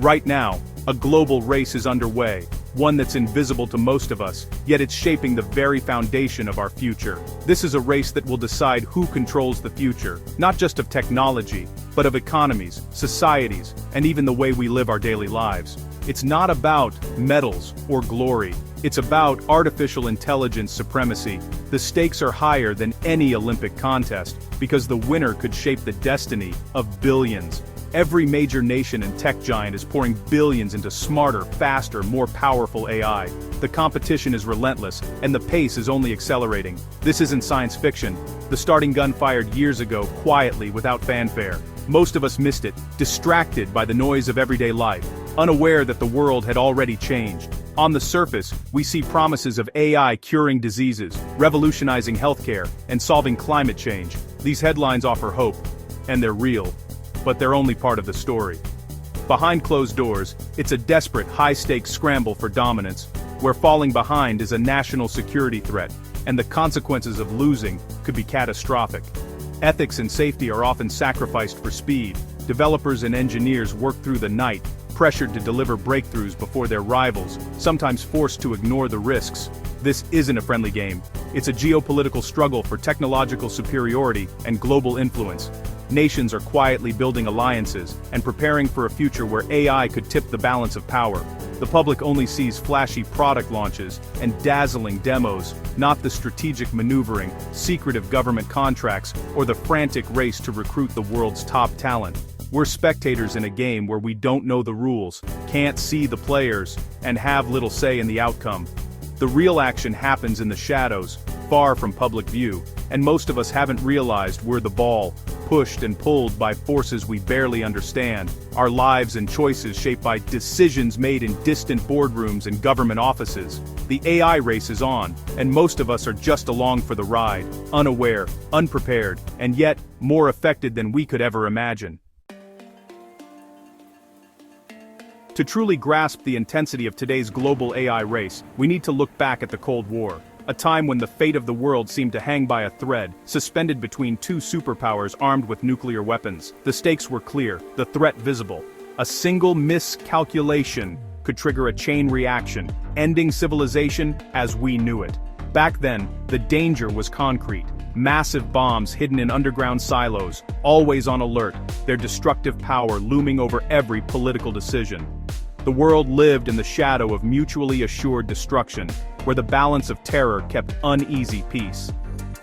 Right now, a global race is underway, one that's invisible to most of us, yet it's shaping the very foundation of our future. This is a race that will decide who controls the future, not just of technology, but of economies, societies, and even the way we live our daily lives. It's not about medals or glory. It's about artificial intelligence supremacy. The stakes are higher than any Olympic contest, because the winner could shape the destiny of billions. Every major nation and tech giant is pouring billions into smarter, faster, more powerful AI. The competition is relentless, and the pace is only accelerating. This isn't science fiction. The starting gun fired years ago, quietly, without fanfare. Most of us missed it, distracted by the noise of everyday life, unaware that the world had already changed. On the surface, we see promises of AI curing diseases, revolutionizing healthcare, and solving climate change. These headlines offer hope, and they're real. But they're only part of the story. Behind closed doors, it's a desperate, high-stakes scramble for dominance, where falling behind is a national security threat, and the consequences of losing could be catastrophic. Ethics and safety are often sacrificed for speed. Developers and engineers work through the night, pressured to deliver breakthroughs before their rivals, sometimes forced to ignore the risks. This isn't a friendly game. It's a geopolitical struggle for technological superiority and global influence. Nations are quietly building alliances and preparing for a future where AI could tip the balance of power. The public only sees flashy product launches and dazzling demos, not the strategic maneuvering, secretive government contracts, or the frantic race to recruit the world's top talent. We're spectators in a game where we don't know the rules, can't see the players, and have little say in the outcome. The real action happens in the shadows, far from public view, and most of us haven't realized we're the ball, pushed and pulled by forces we barely understand, our lives and choices shaped by decisions made in distant boardrooms and government offices. The AI race is on, and most of us are just along for the ride, unaware, unprepared, and yet, more affected than we could ever imagine. To truly grasp the intensity of today's global AI race, we need to look back at the Cold War, a time when the fate of the world seemed to hang by a thread, suspended between two superpowers armed with nuclear weapons. The stakes were clear, the threat visible. A single miscalculation could trigger a chain reaction, ending civilization as we knew it. Back then, the danger was concrete. Massive bombs hidden in underground silos, always on alert, their destructive power looming over every political decision. The world lived in the shadow of mutually assured destruction, where the balance of terror kept uneasy peace.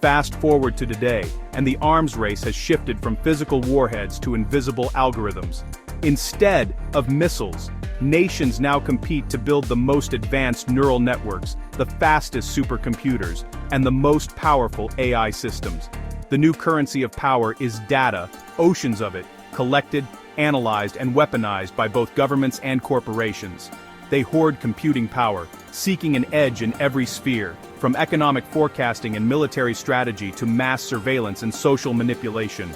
Fast forward to today, and the arms race has shifted from physical warheads to invisible algorithms. Instead of missiles, nations now compete to build the most advanced neural networks, the fastest supercomputers, and the most powerful AI systems. The new currency of power is data, oceans of it, collected, analyzed, and weaponized by both governments and corporations. They hoard computing power, seeking an edge in every sphere, from economic forecasting and military strategy to mass surveillance and social manipulation.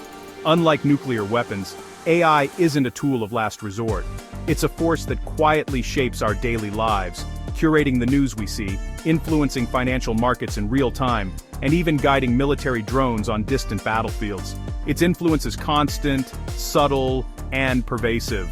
Unlike nuclear weapons, AI isn't a tool of last resort. It's a force that quietly shapes our daily lives, curating the news we see, influencing financial markets in real time, and even guiding military drones on distant battlefields. Its influence is constant, subtle, and pervasive.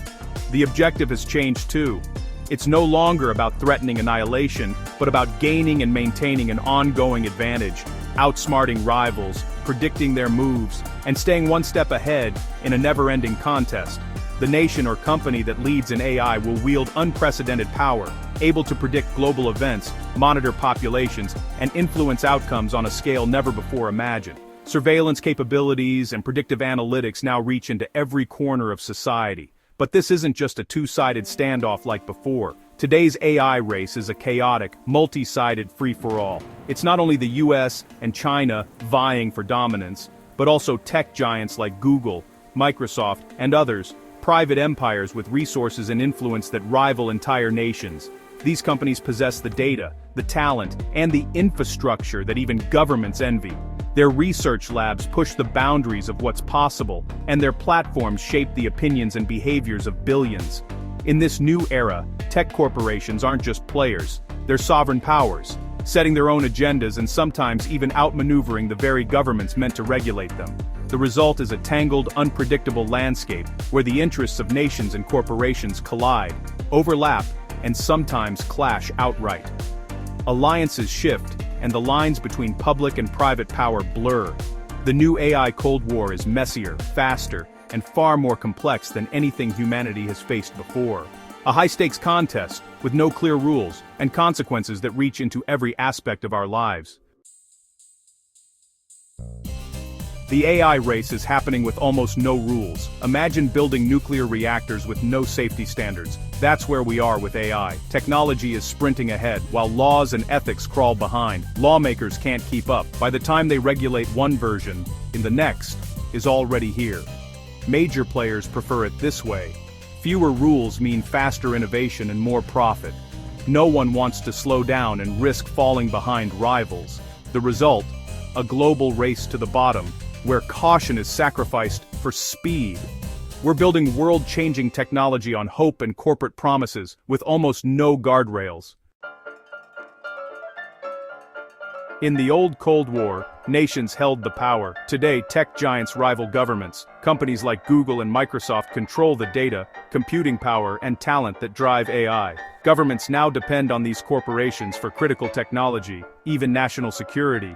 The objective has changed too. It's no longer about threatening annihilation, but about gaining and maintaining an ongoing advantage, outsmarting rivals, predicting their moves, and staying one step ahead in a never-ending contest. The nation or company that leads in AI will wield unprecedented power, able to predict global events, monitor populations, and influence outcomes on a scale never before imagined. Surveillance capabilities and predictive analytics now reach into every corner of society. But this isn't just a two-sided standoff like before. Today's AI race is a chaotic, multi-sided free-for-all. It's not only the US and China vying for dominance, but also tech giants like Google, Microsoft, and others, private empires with resources and influence that rival entire nations. These companies possess the data, the talent, and the infrastructure that even governments envy. Their research labs push the boundaries of what's possible, and their platforms shape the opinions and behaviors of billions. In this new era, tech corporations aren't just players, they're sovereign powers, setting their own agendas and sometimes even outmaneuvering the very governments meant to regulate them. The result is a tangled, unpredictable landscape where the interests of nations and corporations collide, overlap, and sometimes clash outright. Alliances shift, and the lines between public and private power blur. The new AI Cold War is messier, faster, and far more complex than anything humanity has faced before. A high-stakes contest, with no clear rules, and consequences that reach into every aspect of our lives. The AI race is happening with almost no rules. Imagine building nuclear reactors with no safety standards. That's where we are with AI. Technology is sprinting ahead, while laws and ethics crawl behind. Lawmakers can't keep up. By the time they regulate one version, the next is already here. Major players prefer it this way. Fewer rules mean faster innovation and more profit. No one wants to slow down and risk falling behind rivals. The result? A global race to the bottom, where caution is sacrificed for speed. We're building world-changing technology on hope and corporate promises, with almost no guardrails. In the old Cold War, nations held the power. Today, tech giants rival governments. Companies like Google and Microsoft control the data, computing power, and talent that drive AI. Governments now depend on these corporations for critical technology, even national security.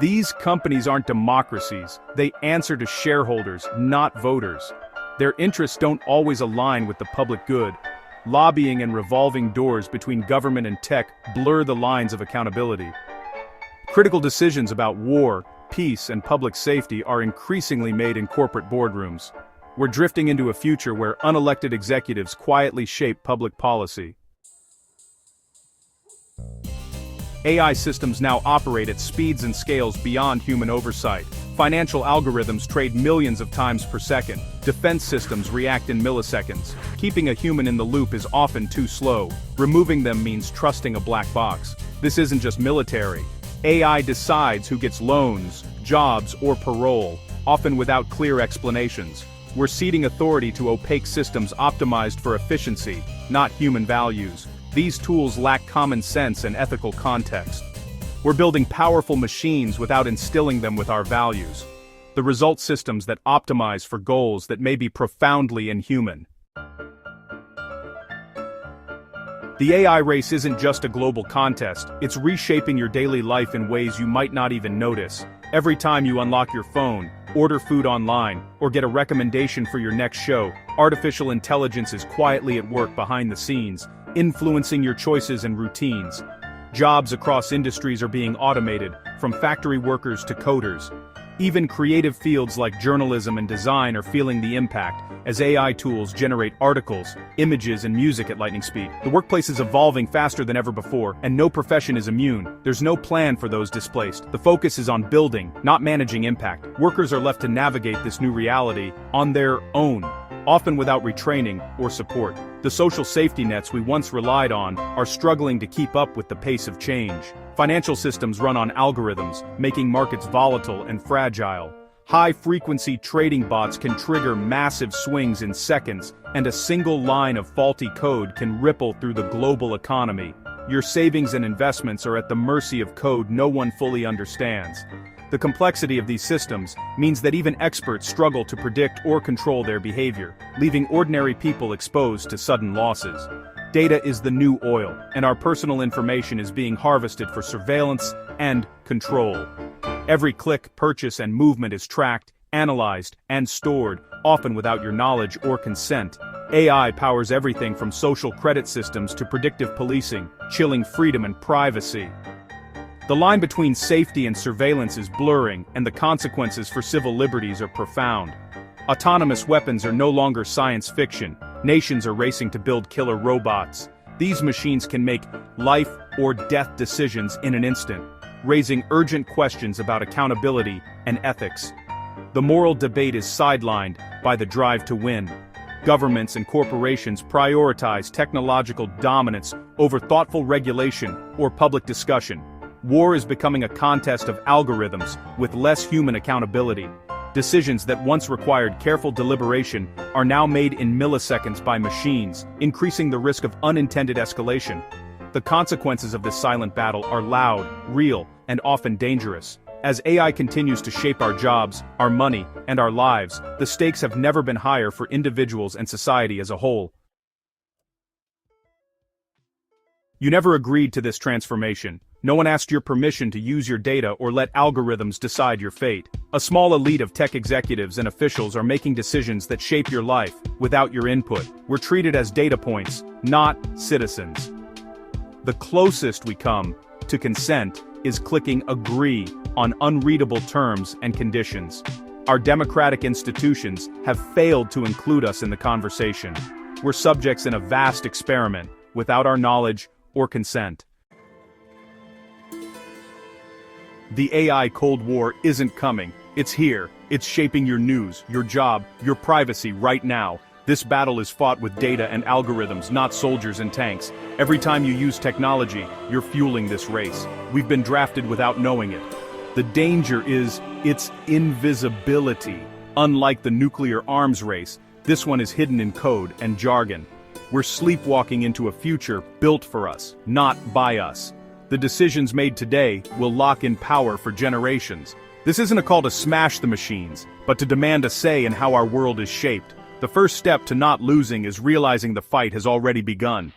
These companies aren't democracies. They answer to shareholders, not voters. Their interests don't always align with the public good. Lobbying and revolving doors between government and tech blur the lines of accountability. Critical decisions about war, peace, and public safety are increasingly made in corporate boardrooms. We're drifting into a future where unelected executives quietly shape public policy. AI systems now operate at speeds and scales beyond human oversight. Financial algorithms trade millions of times per second. Defense systems react in milliseconds. Keeping a human in the loop is often too slow. Removing them means trusting a black box. This isn't just military. AI decides who gets loans, jobs, or parole, often without clear explanations. We're ceding authority to opaque systems optimized for efficiency, not human values. These tools lack common sense and ethical context. We're building powerful machines without instilling them with our values. The result: systems that optimize for goals that may be profoundly inhuman. The AI race isn't just a global contest, it's reshaping your daily life in ways you might not even notice. Every time you unlock your phone, order food online, or get a recommendation for your next show, artificial intelligence is quietly at work behind the scenes, influencing your choices and routines. Jobs across industries are being automated, from factory workers to coders. Even creative fields like journalism and design are feeling the impact, as AI tools generate articles, images, and music at lightning speed. The workplace is evolving faster than ever before, and no profession is immune. There's no plan for those displaced. The focus is on building, not managing impact. Workers are left to navigate this new reality on their own, often without retraining or support. The social safety nets we once relied on are struggling to keep up with the pace of change. Financial systems run on algorithms, making markets volatile and fragile. High-frequency trading bots can trigger massive swings in seconds, and a single line of faulty code can ripple through the global economy. Your savings and investments are at the mercy of code no one fully understands. The complexity of these systems means that even experts struggle to predict or control their behavior, leaving ordinary people exposed to sudden losses. Data is the new oil, and our personal information is being harvested for surveillance and control. Every click, purchase, and movement is tracked, analyzed, and stored, often without your knowledge or consent. AI powers everything from social credit systems to predictive policing, chilling freedom and privacy. The line between safety and surveillance is blurring, and the consequences for civil liberties are profound. Autonomous weapons are no longer science fiction. Nations are racing to build killer robots. These machines can make life or death decisions in an instant, raising urgent questions about accountability and ethics. The moral debate is sidelined by the drive to win. Governments and corporations prioritize technological dominance over thoughtful regulation or public discussion. War is becoming a contest of algorithms with less human accountability. Decisions that once required careful deliberation are now made in milliseconds by machines, increasing the risk of unintended escalation. The consequences of this silent battle are loud, real, and often dangerous. As AI continues to shape our jobs, our money, and our lives, the stakes have never been higher for individuals and society as a whole. You never agreed to this transformation. No one asked your permission to use your data or let algorithms decide your fate. A small elite of tech executives and officials are making decisions that shape your life without your input. We're treated as data points, not citizens. The closest we come to consent is clicking agree on unreadable terms and conditions. Our democratic institutions have failed to include us in the conversation. We're subjects in a vast experiment without our knowledge or consent. The AI Cold War isn't coming. It's here. It's shaping your news, your job, your privacy right now. This battle is fought with data and algorithms, not soldiers and tanks. Every time you use technology, you're fueling this race. We've been drafted without knowing it. The danger is its invisibility. Unlike the nuclear arms race, this one is hidden in code and jargon. We're sleepwalking into a future built for us, not by us. The decisions made today will lock in power for generations. This isn't a call to smash the machines, but to demand a say in how our world is shaped. The first step to not losing is realizing the fight has already begun.